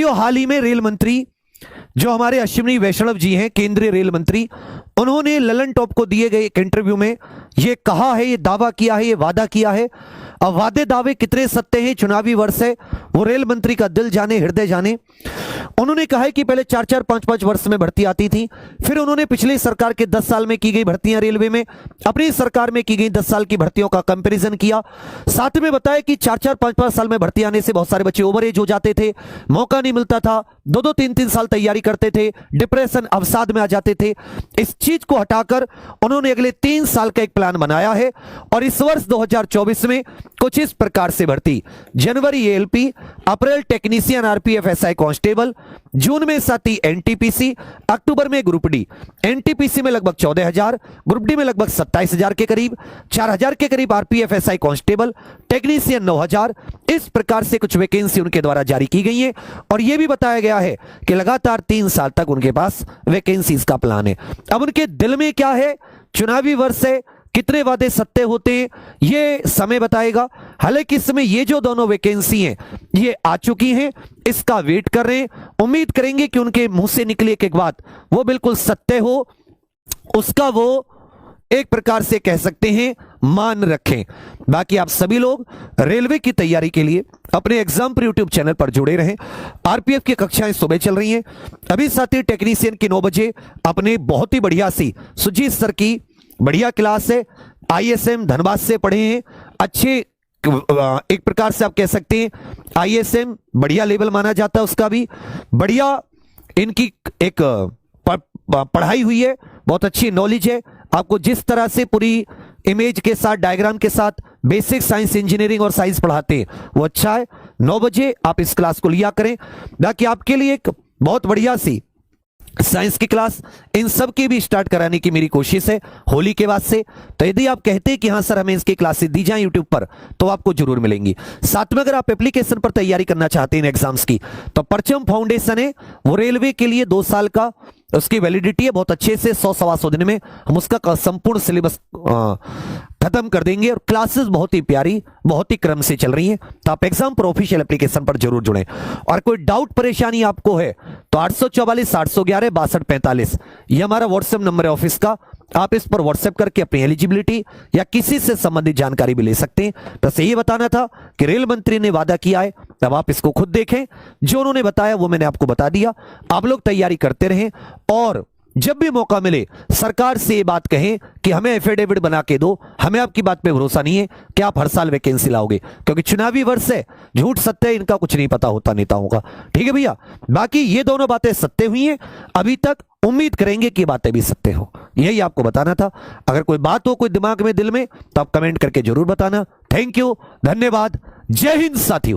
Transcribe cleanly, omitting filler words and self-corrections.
साथियों, हाल ही में रेल मंत्री जो हमारे अश्विनी वैष्णव जी हैं, केंद्रीय रेल मंत्री, उन्होंने ललन टॉप को दिए गए एक इंटरव्यू में ये कहा है, ये दावा किया है, ये वादा किया है। अब वादे दावे कितने सत्य हैं, चुनावी वर्ष है, वो रेल मंत्री का दिल जाने हृदय जाने। उन्होंने कहा है कि पहले 4-4, 5-5 वर्ष में भर्ती आती थी, फिर उन्होंने पिछली सरकार के 10 साल में की गई भर्तियां रेलवे में अपनी सरकार में की गई 10 साल की भर्तियों का कंपैरिजन किया। साथ में बताया कि 4-4, 5-5 साल में भर्ती आने से बहुत सारे बच्चे ओवर एज हो जाते थे, मौका नहीं मिलता था, 2-2, 3-3 साल तैयारी करते थे, डिप्रेशन अवसाद में आ जाते थे। इस चीज को हटाकर उन्होंने अगले 3 साल का एक प्लान बनाया है और इस वर्ष 2024 में कुछ इस प्रकार से भर्ती: जनवरी एएलपी, अप्रैल टेक्नीशियन आरपीएफ एसआई कांस्टेबल, जून में साथी एनटीपीसी, अक्टूबर में ग्रुप डी। एनटीपीसी में लगभग 14,000, ग्रुप डी में लगभग 27,000 के करीब, 4,000 के करीब आरपीएफ एसआई कांस्टेबल, टेक्नीशियन 9,000। इस प्रकार से कुछ वैकेंसी उनके द्वारा जारी की गई है और यह भी बताया गया है कि लगातार 3 साल तक उनके पास वैकेंसीज का प्लान है। अब उनके दिल में क्या है, चुनावी वर्ष है, कितने वादे सत्य होते हैं ये समय बताएगा। हालांकि इसमें ये जो दोनों वैकेंसी हैं ये आ चुकी हैं, इसका वेट कर रहे हैं। उम्मीद करेंगे कि उनके मुंह से निकली एक बात वो बिल्कुल सत्य हो, उसका वो एक प्रकार से कह सकते हैं मान रखें। बाकी आप सभी लोग रेलवे की तैयारी के लिए अपने एग्जाम पर यूट्यूब चैनल पर जुड़े रहें। आरपीएफ की कक्षाएं सुबह चल रही हैं, अभी साथी टेक्नीशियन की 9 बजे अपने बहुत ही बढ़िया सी सुजीत सर की बढ़िया क्लास है। आईएसएम धनबाद से पढ़े हैं, अच्छे एक प्रकार से आप कह सकते हैं आईएसएम बढ़िया लेवल माना जाता है, उसका भी बढ़िया इनकी एक पढ़ाई हुई है, बहुत अच्छी नॉलेज है। आपको जिस तरह से पूरी इमेज के साथ, डायग्राम के साथ बेसिक साइंस, इंजीनियरिंग और साइंस पढ़ाते हैं वो अच्छा है। 9 बजे आप इस क्लास को लिया करें। बाकी आपके लिए एक बहुत बढ़िया सी साइंस की क्लास इन सब की भी स्टार्ट कराने की मेरी कोशिश है होली के बाद से। तो यदि आप कहते हैं कि हाँ सर हमें इसकी क्लासेस दी जाएं यूट्यूब पर, तो आपको जरूर मिलेंगी। साथ में अगर आप एप्लीकेशन पर तैयारी करना चाहते हैं एग्जाम्स की, तो परचम फाउंडेशन है, वो रेलवे के लिए 2 साल का उसकी वैलिडिटी है। बहुत अच्छे से 100-125 दिन में हम उसका संपूर्ण सिलेबस खत्म कर देंगे और क्लासेस बहुत ही प्यारी, बहुत ही क्रम से चल रही हैं। तो आप एग्जाम पर ऑफिशियल एप्लीकेशन पर जरूर जुड़ें। और कोई डाउट परेशानी आपको है तो 844 811 6245 ये हमारा व्हाट्सएप नंबर है ऑफिस का। आप इस पर व्हाट्सएप करके अपनी एलिजिबिलिटी या किसी से संबंधित जानकारी भी ले सकते हैं। बस यही बताना था कि रेल मंत्री ने वादा किया है, तब आप इसको खुद देखें। जो उन्होंने बताया वो मैंने आपको बता दिया। आप लोग तैयारी करते रहें और जब भी मौका मिले सरकार से ये बात कहें कि हमें एफिडेविट बना के दो, हमें आपकी बात पे भरोसा नहीं है कि आप हर साल वैकेंसी लाओगे, क्योंकि चुनावी वर्ष है, झूठ सत्य इनका कुछ नहीं पता होता नेताओं का। ठीक है भैया, बाकी ये दोनों बातें सत्य हुई हैं अभी तक, उम्मीद करेंगे कि बातें भी सत्य हो। यही आपको बताना था। अगर कोई बात हो कोई दिमाग में, दिल में, तो आप कमेंट करके जरूर बताना। थैंक यू, धन्यवाद, जय हिंद साथियों।